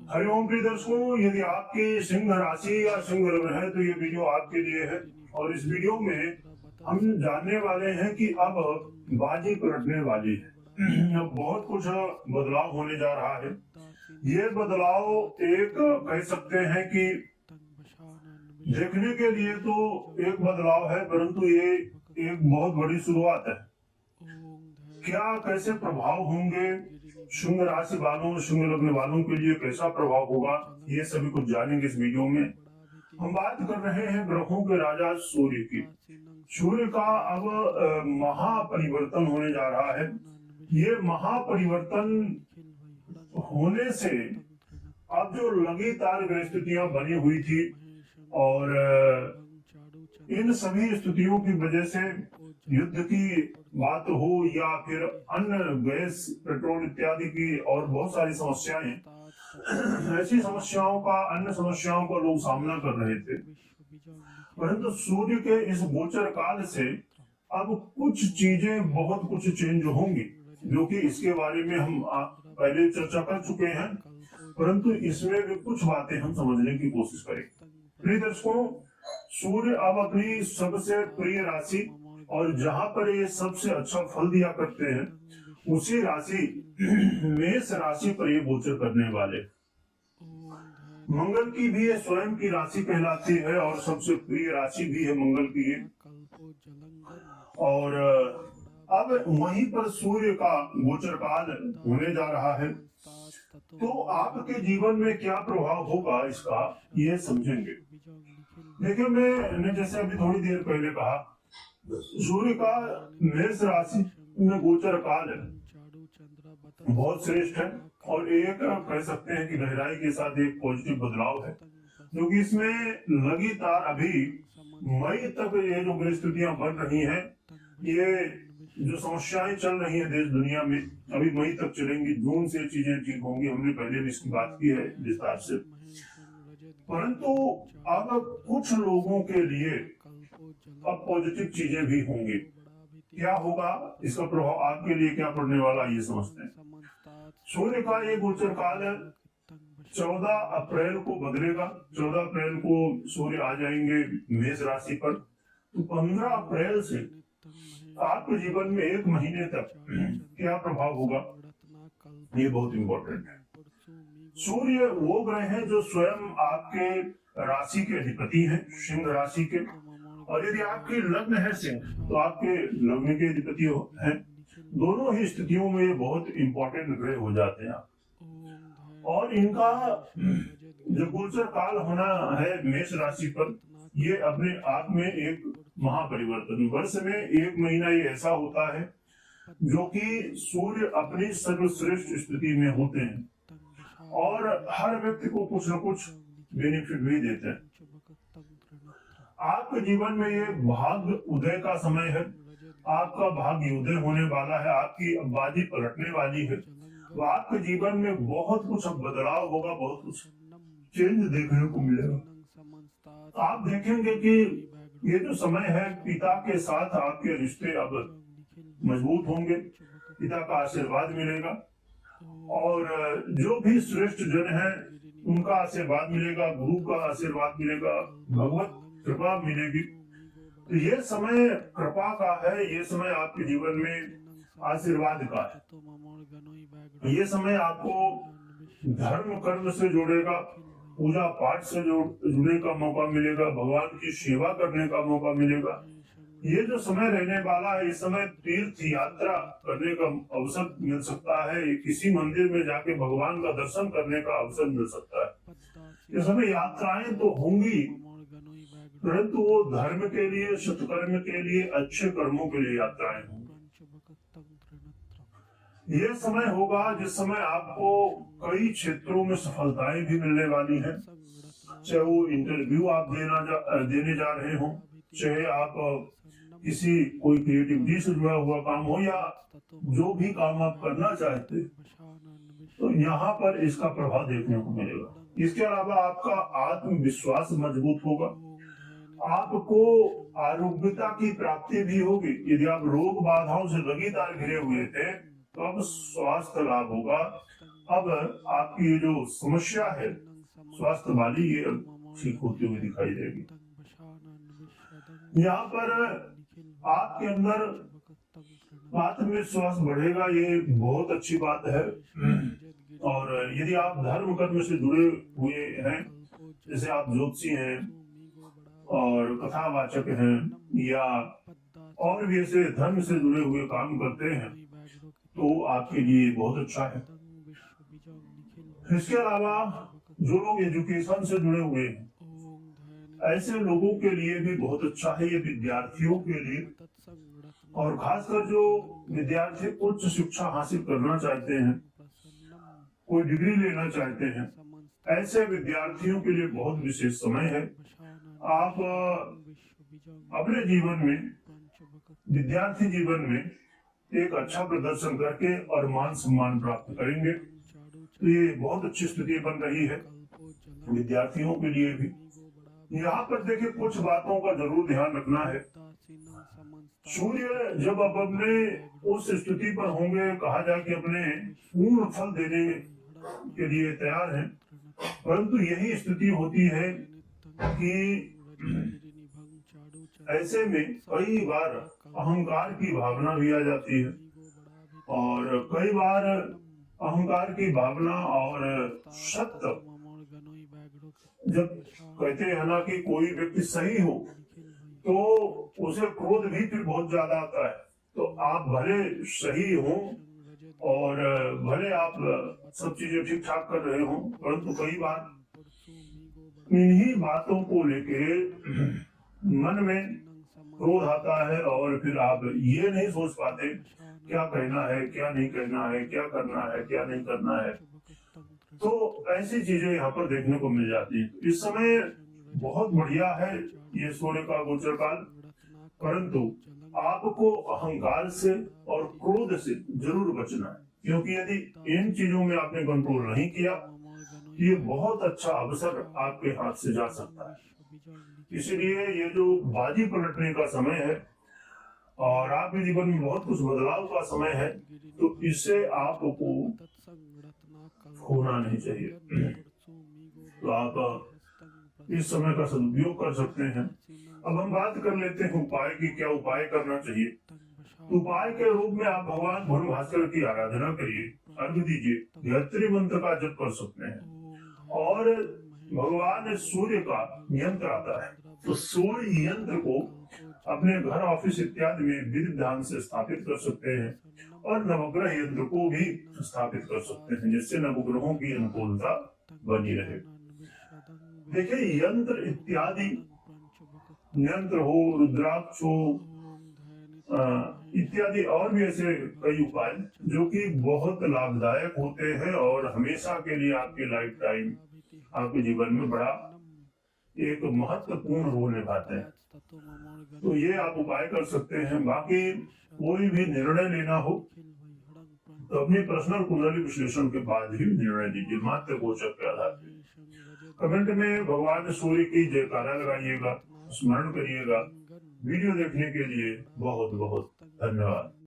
हरिओम प्रिय दर्शकों, यदि आपकी सिंह राशि या सिंह लग्न है तो ये वीडियो आपके लिए है। और इस वीडियो में हम जानने वाले हैं कि अब बाजी पलटने वाली है। अब बहुत कुछ बदलाव होने जा रहा है। ये बदलाव एक कह सकते हैं कि देखने के लिए तो एक बदलाव है, परंतु ये एक बहुत बड़ी शुरुआत है। क्या कैसे प्रभाव होंगे, सिंह राशि वालों सिंह लग्न वालों के लिए कैसा प्रभाव होगा, ये सभी कुछ जानेंगे इस वीडियो में। हम बात कर रहे हैं ग्रहों के राजा सूर्य की। सूर्य का अब महापरिवर्तन होने जा रहा है। ये महापरिवर्तन होने से अब जो लगातार ग्रहस्थितियां बनी हुई थी और इन सभी स्थितियों की वजह से युद्ध की बात हो या फिर अन्य गैस पेट्रोल इत्यादि की और बहुत सारी समस्याएं, ऐसी समस्याओं का अन्य समस्याओं का लोग सामना कर रहे थे। परंतु सूर्य के इस गोचर काल से अब कुछ चीजें बहुत कुछ चेंज होंगी, जो कि इसके बारे में हम पहले चर्चा कर चुके हैं, परंतु इसमें भी कुछ बातें हम समझने की कोशिश करेंगे। प्रिय दर्शकों, सूर्य अब अपनी सबसे प्रिय राशि और जहां पर ये सबसे अच्छा फल दिया करते हैं उसी राशि मेष राशि पर ये गोचर करने वाले। मंगल की भी ये स्वयं की राशि कहलाती है और सबसे प्रिय राशि भी है मंगल की ये। और अब वहीं पर सूर्य का गोचर काल होने जा रहा है, तो आपके जीवन में क्या प्रभाव होगा इसका ये समझेंगे। देखिए, मैंने जैसे अभी थोड़ी देर पहले कहा, सूर्य का मेष राशि में गोचर काल बहुत श्रेष्ठ है और एक कह सकते हैं कि गहराई के साथ एक पॉजिटिव बदलाव है, क्योंकि इसमें लगातार अभी मई तक ये जो परिस्थितियां बन रही हैं, ये जो समस्याएं चल रही है देश दुनिया में, अभी मई तक चलेंगी। जून से चीजें ठीक होंगी, हमने पहले भी इसकी बात की है विस्तार से। परंतु अब कुछ लोगों के लिए अब पॉजिटिव चीजें भी होंगी। क्या होगा, इसका प्रभाव आपके लिए क्या पड़ने वाला, ये समझते हैं। सूर्य का ये गोचर काल 14 अप्रैल को बदलेगा। 14 अप्रैल को सूर्य आ जाएंगे मेष राशि पर। तो 15 अप्रैल से आपके जीवन में एक महीने तक क्या प्रभाव होगा, ये बहुत इंपॉर्टेंट है। सूर्य वो ग्रह है जो स्वयं आपके राशि के अधिपति हैं, सिंह राशि के। और यदि आपकी लग्न है सिंह, तो आपके लग्न के अधिपति हैं। दोनों ही स्थितियों में बहुत इंपॉर्टेंट ग्रह हो जाते हैं। और इनका जो गोचर काल होना है मेष राशि पर, ये अपने आप में एक महापरिवर्तन। वर्ष में एक महीना ये ऐसा होता है जो कि सूर्य अपनी सर्वश्रेष्ठ स्थिति में होते हैं और हर व्यक्ति को कुछ न कुछ बेनिफिट भी देते हैं। आपके जीवन में ये भाग्य उदय का समय है। आपका भाग्य उदय होने वाला है, आपकी बाजी पलटने वाली है। तो आपके जीवन में बहुत कुछ बदलाव होगा, बहुत कुछ चेंज देखने को मिलेगा। आप देखेंगे कि ये जो समय है, पिता के साथ आपके रिश्ते अब मजबूत होंगे, पिता का आशीर्वाद मिलेगा और जो भी श्रेष्ठ जन है उनका आशीर्वाद मिलेगा, गुरु का आशीर्वाद मिलेगा, भगवत कृपा मिलेगी। तो ये समय कृपा का है, ये समय आपके जीवन में आशीर्वाद का है। ये समय आपको धर्म कर्म से जोड़ेगा, पूजा पाठ से जुड़ने का मौका मिलेगा, भगवान की सेवा करने का मौका मिलेगा। ये जो समय रहने वाला है, इस समय तीर्थ यात्रा करने का अवसर मिल सकता है, किसी मंदिर में जाके भगवान का दर्शन करने का अवसर मिल सकता है। इस समय यात्राएं तो होंगी, परंतु वो धर्म के लिए, सत्कर्म के लिए, अच्छे कर्मों के लिए यात्राएं होंगी। ये समय होगा जिस समय आपको कई क्षेत्रों में सफलताएं भी मिलने वाली हैं। चाहे वो इंटरव्यू आप देने जा रहे हो, चाहे आप किसी कोई क्रिएटिविटी से जुड़ा हुआ काम हो या जो भी काम आप करना चाहते, तो यहाँ पर इसका प्रभाव देखने को मिलेगा। इसके अलावा आपका आत्मविश्वास मजबूत होगा, आपको आरोग्यता की प्राप्ति भी होगी। यदि आप रोग बाधाओं से लगातार घिरे हुए थे तो अब स्वास्थ्य लाभ होगा, अब आपकी ये जो समस्या है स्वास्थ्य वाली, ये अब ठीक होती हुई दिखाई देगी। यहाँ पर आपके अंदर आत्मविश्वास बढ़ेगा, ये बहुत अच्छी बात है। और यदि आप धर्म कर्म से जुड़े हुए हैं, जैसे आप ज्योतिषी हैं और कथावाचक हैं, या और भी ऐसे धर्म से जुड़े हुए काम करते हैं, तो आपके लिए बहुत अच्छा है। इसके अलावा जो लोग एजुकेशन से जुड़े हुए हैं, ऐसे लोगों के लिए भी बहुत अच्छा है, ये विद्यार्थियों के लिए। और खासकर जो विद्यार्थी उच्च शिक्षा हासिल करना चाहते हैं, कोई डिग्री लेना चाहते हैं, ऐसे विद्यार्थियों के लिए बहुत विशेष समय है। आप अपने जीवन में, विद्यार्थी जीवन में एक अच्छा प्रदर्शन करके और मान सम्मान प्राप्त करेंगे। तो ये बहुत अच्छी स्थिति बन रही है विद्यार्थियों के लिए भी। यहाँ पर देखिए, कुछ बातों का जरूर ध्यान रखना है। सूर्य जब अब अपने उस स्थिति पर होंगे, कहा जाए कि अपने पूर्ण फल देने के लिए तैयार हैं, परंतु यही स्थिति होती है कि ऐसे में कई बार अहंकार की भावना भी आ जाती है। और कई बार अहंकार की भावना और सत्य, जब कहते हैं ना कि कोई व्यक्ति सही हो तो उसे क्रोध भी फिर बहुत ज्यादा आता है। तो आप भले सही हो और भले आप सब चीजें ठीक ठाक कर रहे हो, परंतु कई बार इन्हीं बातों को लेके मन में क्रोध आता है और फिर आप ये नहीं सोच पाते क्या कहना है, क्या नहीं कहना है, क्या करना है, क्या नहीं करना है। तो ऐसी चीजें यहाँ पर देखने को मिल जाती है। इस समय बहुत बढ़िया है ये सूर्य का गोचर काल, परंतु आपको अहंकार से और क्रोध से जरूर बचना है, क्योंकि यदि इन चीजों में आपने कंट्रोल नहीं किया, ये बहुत अच्छा अवसर आपके हाथ से जा सकता है। इसलिए ये जो बाजी पलटने का समय है और आपके जीवन में बहुत कुछ बदलाव का समय है, तो इससे आपको खोना नहीं चाहिए। तो आप इस समय का सदुपयोग कर सकते हैं। अब हम बात कर लेते हैं उपाय की, क्या उपाय करना चाहिए। तो उपाय के रूप में आप भगवान भुवन भास्कर की आराधना करिए, अर्घ दीजिए, गायत्री मंत्र का जप कर सकते हैं। और भगवान सूर्य का यंत्र आता है, तो सूर्य यंत्र को अपने घर, ऑफिस इत्यादि में विधि विधान से स्थापित कर सकते हैं। और नवग्रह यंत्र को भी स्थापित कर सकते हैं, जिससे नवग्रहों की अनुकूलता बनी रहे। देखिए, यंत्र इत्यादि, यंत्र हो, रुद्राक्ष हो, इत्यादि और भी ऐसे कई उपाय जो कि बहुत लाभदायक होते हैं और हमेशा के लिए आपके लाइफ टाइम, आपके जीवन में बड़ा एक महत्वपूर्ण रोल निभाते हैं। तो ये आप उपाय कर सकते हैं। बाकी कोई भी निर्णय लेना हो तो अपनी पर्सनल कुंडली विश्लेषण के बाद ही निर्णय लीजिए, मात्र गोचर के आधार पर। कमेंट में भगवान सूर्य की जयकारा लगाइएगा, स्मरण करिएगा। वीडियो देखने के लिए बहुत बहुत धन्यवाद।